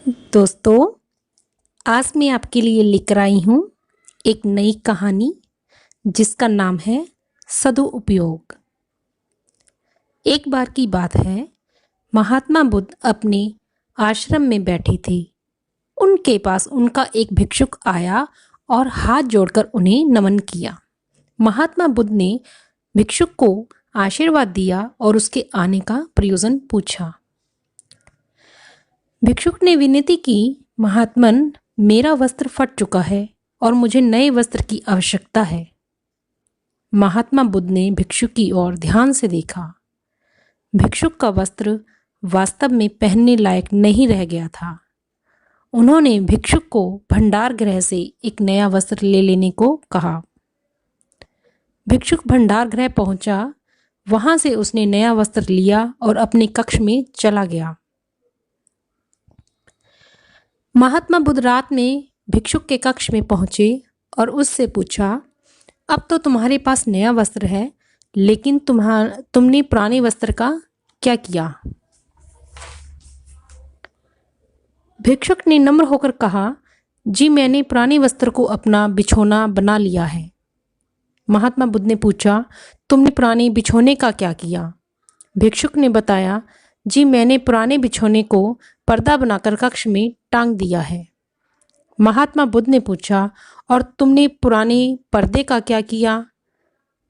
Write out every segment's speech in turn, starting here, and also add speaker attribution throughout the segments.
Speaker 1: दोस्तों, आज मैं आपके लिए लेकर आई हूँ एक नई कहानी जिसका नाम है सदुपयोग। एक बार की बात है, महात्मा बुद्ध अपने आश्रम में बैठे थे। उनके पास उनका एक भिक्षुक आया और हाथ जोड़कर उन्हें नमन किया। महात्मा बुद्ध ने भिक्षुक को आशीर्वाद दिया और उसके आने का प्रयोजन पूछा। भिक्षुक ने विनती की, महात्मन, मेरा वस्त्र फट चुका है और मुझे नए वस्त्र की आवश्यकता है। महात्मा बुद्ध ने भिक्षुक की ओर ध्यान से देखा। भिक्षुक का वस्त्र वास्तव में पहनने लायक नहीं रह गया था। उन्होंने भिक्षुक को भंडार गृह से एक नया वस्त्र ले लेने को कहा। भिक्षुक भंडार गृह पहुंचा। वहां से उसने नया वस्त्र लिया और अपने कक्ष में चला गया। महात्मा बुद्ध रात में भिक्षुक के कक्ष में पहुंचे और उससे पूछा, अब तो तुम्हारे पास नया वस्त्र है, लेकिन तुमने पुराने वस्त्र का क्या किया? भिक्षुक ने नम्र होकर कहा, जी मैंने पुराने वस्त्र को अपना बिछौना बना लिया है। महात्मा बुद्ध ने पूछा, तुमने पुराने बिछौने का क्या किया? भिक्षुक ने बताया, जी मैंने पुराने बिछौने को पर्दा बनाकर कक्ष में टांग दिया है। महात्मा बुद्ध ने पूछा, और तुमने पुराने पर्दे का क्या किया?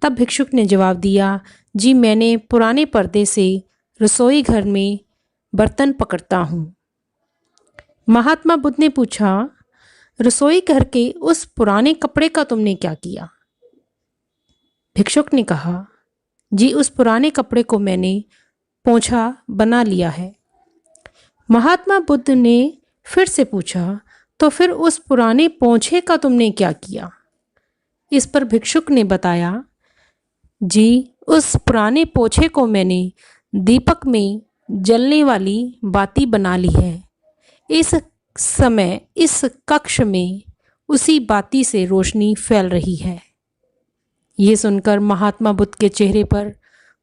Speaker 1: तब भिक्षुक ने जवाब दिया, जी मैंने पुराने पर्दे से रसोई घर में बर्तन पकड़ता हूँ। महात्मा बुद्ध ने पूछा, रसोई घर के उस पुराने कपड़े का तुमने क्या किया? भिक्षुक ने कहा, जी उस पुराने कपड़े को मैंने पोंछा बना लिया है। महात्मा बुद्ध ने फिर से पूछा, तो फिर उस पुराने पोंछे का तुमने क्या किया? इस पर भिक्षुक ने बताया, जी उस पुराने पोंछे को मैंने दीपक में जलने वाली बाती बना ली है। इस समय इस कक्ष में उसी बाती से रोशनी फैल रही है। ये सुनकर महात्मा बुद्ध के चेहरे पर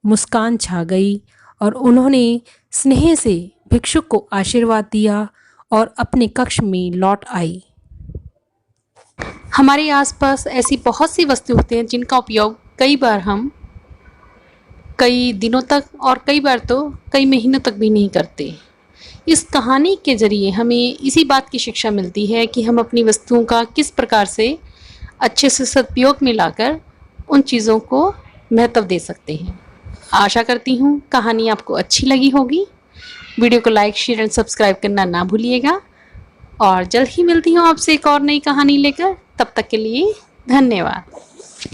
Speaker 1: मुस्कान छा गई और उन्होंने स्नेह से भिक्षुक को आशीर्वाद दिया और अपने कक्ष में लौट आई। हमारे आसपास ऐसी बहुत सी वस्तुएं होती हैं जिनका उपयोग कई बार हम कई दिनों तक और कई बार तो कई महीनों तक भी नहीं करते। इस कहानी के जरिए हमें इसी बात की शिक्षा मिलती है कि हम अपनी वस्तुओं का किस प्रकार से अच्छे से सदुपयोग में लाकर उन चीज़ों को महत्व दे सकते हैं। आशा करती हूँ कहानी आपको अच्छी लगी होगी। वीडियो को लाइक, शेयर एंड सब्सक्राइब करना ना भूलिएगा और जल्द ही मिलती हूँ आपसे एक और नई कहानी लेकर। तब तक के लिए धन्यवाद।